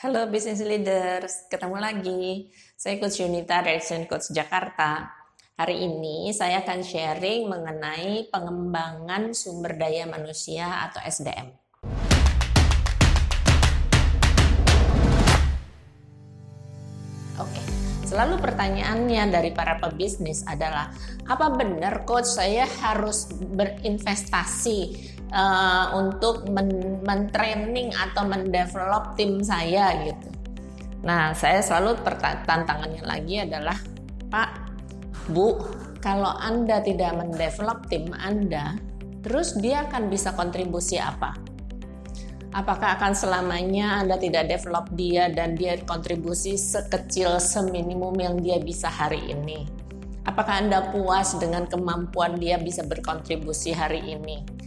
Halo Business Leaders, ketemu lagi. Saya Coach Yunita dari Action Coach Jakarta. Hari ini saya akan sharing mengenai pengembangan sumber daya manusia atau SDM. Oke, selalu pertanyaannya dari para pebisnis adalah, apa benar Coach saya harus berinvestasi untuk men-training atau mendevelop tim saya gitu. Nah, saya selalu tantangannya lagi adalah, Pak, Bu, kalau Anda tidak mendevelop tim Anda, terus dia akan bisa kontribusi apa? Apakah akan selamanya Anda tidak develop dia dan dia kontribusi sekecil seminimum yang dia bisa hari ini? Apakah Anda puas dengan kemampuan dia bisa berkontribusi hari ini?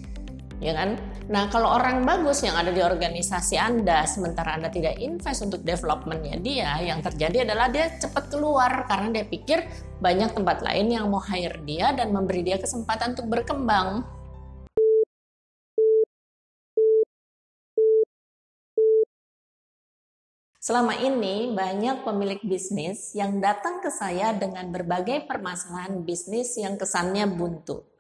Ya kan? Nah, kalau orang bagus yang ada di organisasi Anda, sementara Anda tidak invest untuk developmentnya dia, yang terjadi adalah dia cepat keluar karena dia pikir banyak tempat lain yang mau hire dia dan memberi dia kesempatan untuk berkembang. Selama ini banyak pemilik bisnis yang datang ke saya dengan berbagai permasalahan bisnis yang kesannya buntu.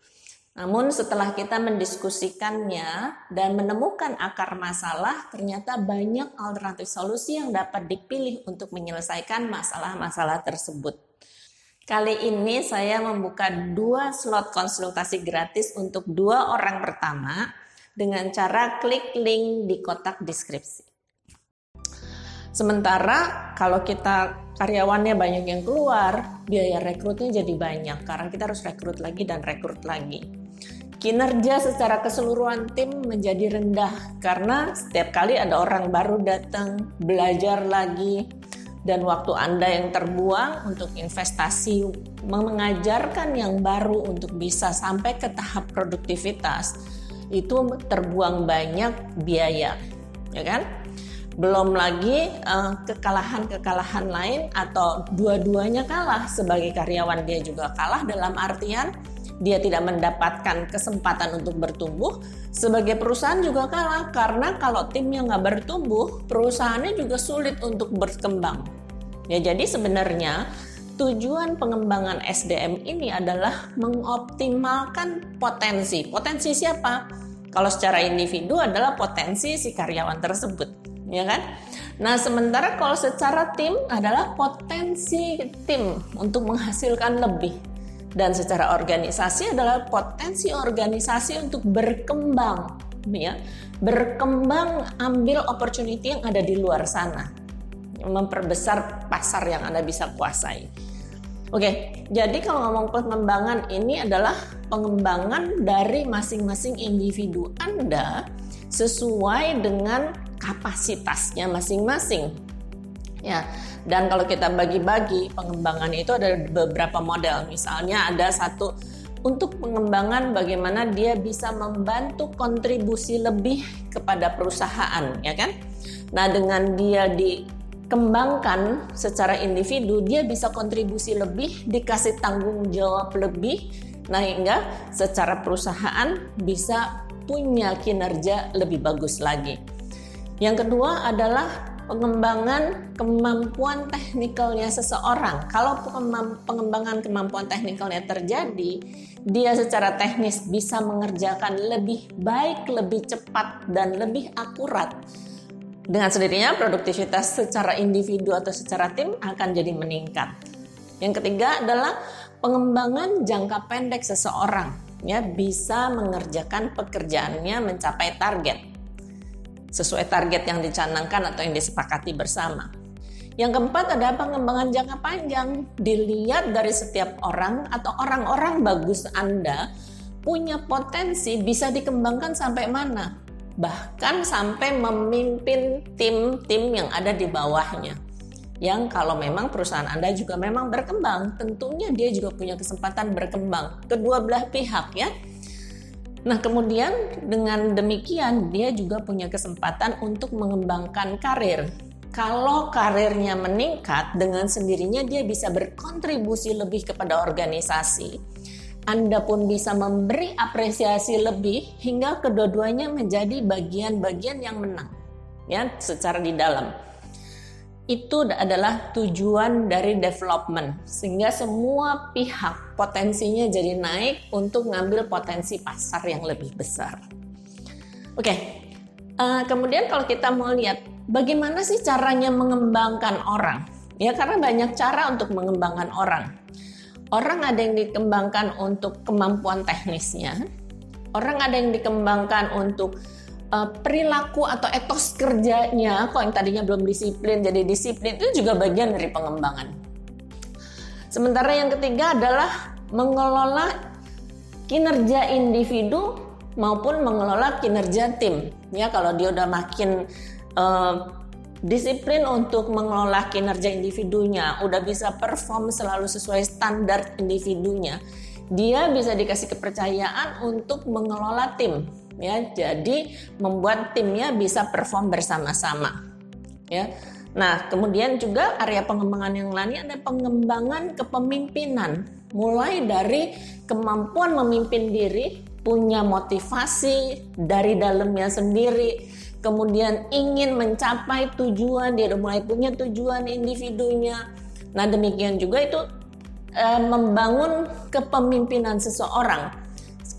Namun setelah kita mendiskusikannya dan menemukan akar masalah, ternyata banyak alternatif solusi yang dapat dipilih untuk menyelesaikan masalah-masalah tersebut. Kali ini saya membuka 2 slot konsultasi gratis untuk 2 orang pertama dengan cara klik link di kotak deskripsi. Sementara kalau kita karyawannya banyak yang keluar, biaya rekrutnya jadi banyak karena kita harus rekrut lagi dan rekrut lagi. Kinerja secara keseluruhan tim menjadi rendah karena setiap kali ada orang baru datang, belajar lagi, dan waktu Anda yang terbuang untuk investasi mengajarkan yang baru untuk bisa sampai ke tahap produktivitas itu terbuang banyak biaya, ya kan? Belum lagi kekalahan-kekalahan lain atau dua-duanya kalah. Sebagai karyawan dia juga kalah dalam artian dia tidak mendapatkan kesempatan untuk bertumbuh. Sebagai perusahaan juga kalah karena kalau timnya nggak bertumbuh, perusahaannya juga sulit untuk berkembang. Ya, jadi sebenarnya tujuan pengembangan SDM ini adalah mengoptimalkan potensi. Potensi siapa? Kalau secara individu adalah potensi si karyawan tersebut, ya kan? Nah, sementara kalau secara tim adalah potensi tim untuk menghasilkan lebih. Dan secara organisasi adalah potensi organisasi untuk berkembang, ya. Berkembang, ambil opportunity yang ada di luar sana. Memperbesar pasar yang Anda bisa kuasai. Oke, jadi kalau ngomong pengembangan ini adalah pengembangan dari masing-masing individu Anda sesuai dengan kapasitasnya masing-masing. Ya, dan kalau kita bagi-bagi pengembangan itu ada beberapa model. Misalnya ada satu untuk pengembangan bagaimana dia bisa membantu kontribusi lebih kepada perusahaan, ya kan? Nah, dengan dia dikembangkan secara individu, dia bisa kontribusi lebih, dikasih tanggung jawab lebih, nah hingga secara perusahaan bisa punya kinerja lebih bagus lagi. Yang kedua adalah pengembangan kemampuan teknikalnya seseorang. Kalau pengembangan kemampuan teknikalnya terjadi, dia secara teknis bisa mengerjakan lebih baik, lebih cepat, dan lebih akurat. Dengan sendirinya produktivitas secara individu atau secara tim akan jadi meningkat. Yang ketiga adalah pengembangan jangka pendek seseorang, ya, bisa mengerjakan pekerjaannya mencapai target sesuai target yang dicanangkan atau yang disepakati bersama. Yang keempat ada pengembangan jangka panjang. Dilihat dari setiap orang atau orang-orang bagus Anda punya potensi bisa dikembangkan sampai mana. Bahkan sampai memimpin tim-tim yang ada di bawahnya. Yang kalau memang perusahaan Anda juga memang berkembang, tentunya dia juga punya kesempatan berkembang. Kedua belah pihak, ya. Nah, kemudian dengan demikian dia juga punya kesempatan untuk mengembangkan karir. Kalau karirnya meningkat, dengan sendirinya dia bisa berkontribusi lebih kepada organisasi. Anda pun bisa memberi apresiasi lebih hingga kedua-duanya menjadi bagian-bagian yang menang, ya, secara di dalam. Itu adalah tujuan dari development, sehingga semua pihak potensinya jadi naik untuk ngambil potensi pasar yang lebih besar. Oke, kemudian kalau kita mau lihat bagaimana sih caranya mengembangkan orang, ya karena banyak cara untuk mengembangkan orang. Orang ada yang dikembangkan untuk kemampuan teknisnya, orang ada yang dikembangkan untuk perilaku atau etos kerjanya. Kok yang tadinya belum disiplin jadi disiplin, itu juga bagian dari pengembangan. Sementara yang ketiga adalah mengelola kinerja individu maupun mengelola kinerja tim. Ya, kalau dia udah makin disiplin untuk mengelola kinerja individunya, udah bisa perform selalu sesuai standar individunya, dia bisa dikasih kepercayaan untuk mengelola tim. Ya, jadi membuat timnya bisa perform bersama-sama. Ya, nah kemudian juga area pengembangan yang lainnya ada pengembangan kepemimpinan, mulai dari kemampuan memimpin diri, punya motivasi dari dalamnya sendiri, kemudian ingin mencapai tujuan, dia udah mulai punya tujuan individunya. Nah demikian juga itu membangun kepemimpinan seseorang.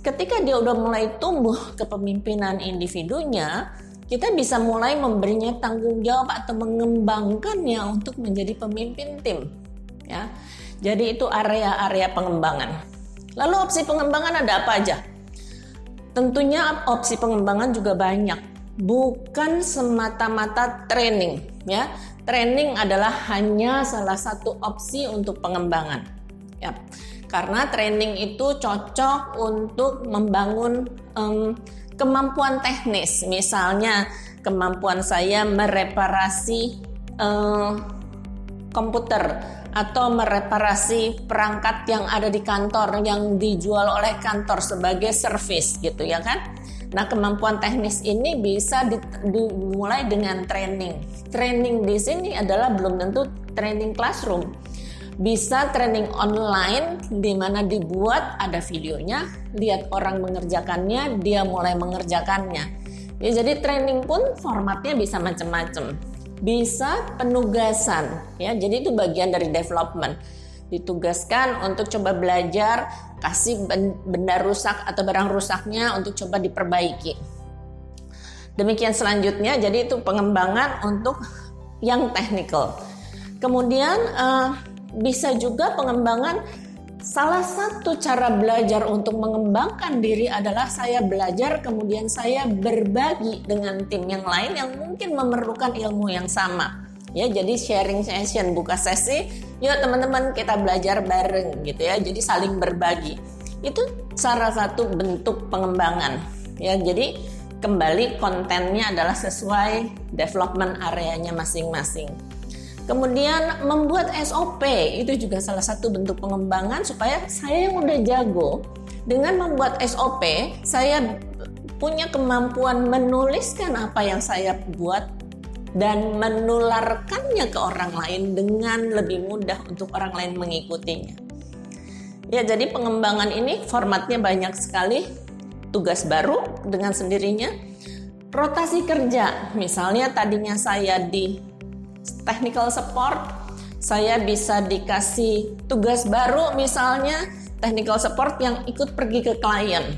Ketika dia udah mulai tumbuh kepemimpinan individunya, kita bisa mulai memberinya tanggung jawab atau mengembangkannya untuk menjadi pemimpin tim. Ya, jadi itu area-area pengembangan. Lalu opsi pengembangan ada apa aja? Tentunya opsi pengembangan juga banyak, bukan semata-mata training. Ya, training adalah hanya salah satu opsi untuk pengembangan. Ya. Karena training itu cocok untuk membangun kemampuan teknis. Misalnya kemampuan saya mereparasi komputer atau mereparasi perangkat yang ada di kantor yang dijual oleh kantor sebagai service gitu ya kan. Nah kemampuan teknis ini bisa dimulai dengan training. Training di sini adalah belum tentu training classroom. Bisa training online di mana dibuat ada videonya, lihat orang mengerjakannya, dia mulai mengerjakannya. Ya, jadi training pun formatnya bisa macam-macam. Bisa penugasan, ya. Jadi itu bagian dari development. Ditugaskan untuk coba belajar, kasih benda rusak atau barang rusaknya untuk coba diperbaiki. Demikian selanjutnya, jadi itu pengembangan untuk yang technical. Kemudian bisa juga pengembangan, salah satu cara belajar untuk mengembangkan diri adalah saya belajar kemudian saya berbagi dengan tim yang lain yang mungkin memerlukan ilmu yang sama. Ya, jadi sharing session, buka sesi, yuk teman-teman kita belajar bareng gitu ya. Jadi saling berbagi. Itu salah satu bentuk pengembangan. Ya, jadi kembali kontennya adalah sesuai development areanya masing-masing. Kemudian membuat SOP itu juga salah satu bentuk pengembangan supaya saya yang udah jago dengan membuat SOP, saya punya kemampuan menuliskan apa yang saya buat dan menularkannya ke orang lain dengan lebih mudah untuk orang lain mengikutinya. Ya, jadi pengembangan ini formatnya banyak sekali, tugas baru dengan sendirinya, rotasi kerja, misalnya tadinya saya di technical support, saya bisa dikasih tugas baru misalnya technical support yang ikut pergi ke klien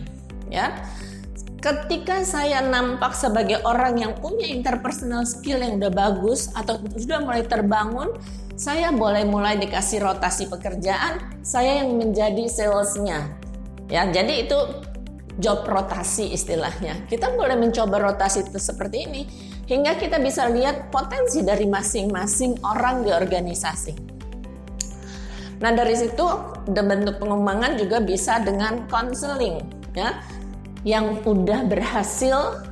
ya. Ketika saya nampak sebagai orang yang punya interpersonal skill yang udah bagus atau sudah mulai terbangun, saya boleh mulai dikasih rotasi pekerjaan, saya yang menjadi salesnya ya. Jadi itu job rotasi istilahnya. Kita boleh mencoba rotasi itu seperti ini hingga kita bisa lihat potensi dari masing-masing orang di organisasi. Nah dari situ bentuk pengembangan juga bisa dengan konseling ya, yang udah berhasil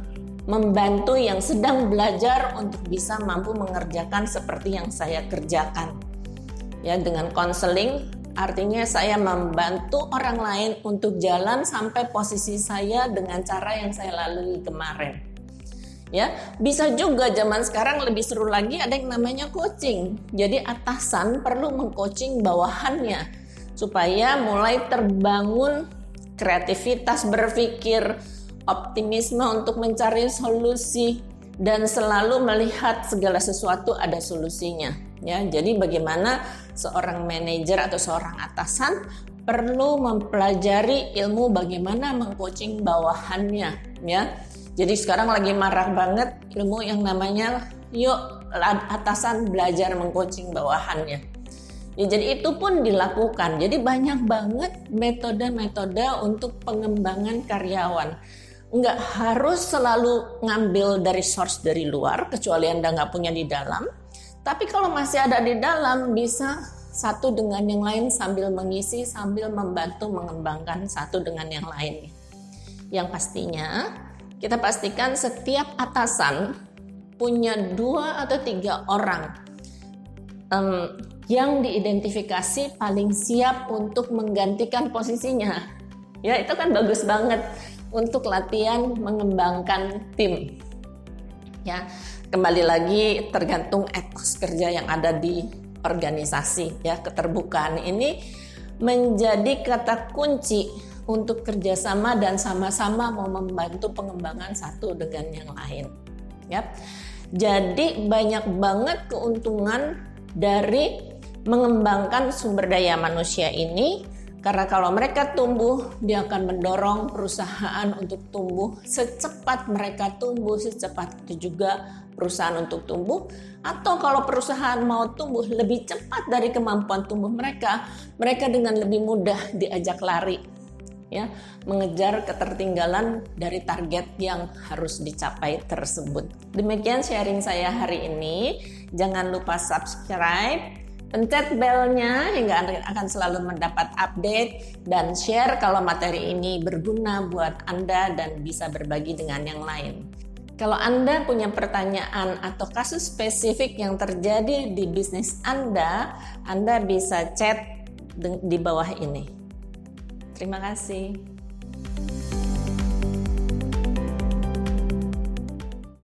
membantu yang sedang belajar untuk bisa mampu mengerjakan seperti yang saya kerjakan. Ya, dengan konseling artinya saya membantu orang lain untuk jalan sampai posisi saya dengan cara yang saya lalui kemarin. Ya, bisa juga zaman sekarang lebih seru lagi ada yang namanya coaching. Jadi atasan perlu mengcoaching bawahannya supaya mulai terbangun kreativitas berpikir, optimisme untuk mencari solusi, dan selalu melihat segala sesuatu ada solusinya. Ya, jadi bagaimana seorang manajer atau seorang atasan perlu mempelajari ilmu bagaimana mengcoaching bawahannya. Ya, jadi sekarang lagi marah banget ilmu yang namanya yuk atasan belajar mengcoaching bawahannya. Ya, jadi itu pun dilakukan. Jadi banyak banget metode-metode untuk pengembangan karyawan. Nggak harus selalu ngambil dari source dari luar, kecuali Anda nggak punya di dalam. Tapi kalau masih ada di dalam, bisa satu dengan yang lain sambil mengisi, sambil membantu mengembangkan satu dengan yang lain. Yang pastinya, kita pastikan setiap atasan punya 2 atau 3 orang yang diidentifikasi paling siap untuk menggantikan posisinya. Ya, itu kan bagus banget untuk latihan mengembangkan tim. Ya, kembali lagi tergantung etos kerja yang ada di organisasi. Ya, keterbukaan ini menjadi kata kunci untuk kerjasama dan sama-sama mau membantu pengembangan satu dengan yang lain. Ya, jadi banyak banget keuntungan dari mengembangkan sumber daya manusia ini. Karena kalau mereka tumbuh, dia akan mendorong perusahaan untuk tumbuh. Secepat mereka tumbuh, secepat itu juga perusahaan untuk tumbuh. Atau kalau perusahaan mau tumbuh lebih cepat dari kemampuan tumbuh mereka dengan lebih mudah diajak lari. Ya, mengejar ketertinggalan dari target yang harus dicapai tersebut. Demikian sharing saya hari ini. Jangan lupa subscribe. Pencet belnya hingga Anda akan selalu mendapat update dan share kalau materi ini berguna buat Anda dan bisa berbagi dengan yang lain. Kalau Anda punya pertanyaan atau kasus spesifik yang terjadi di bisnis Anda bisa chat di bawah ini. Terima kasih.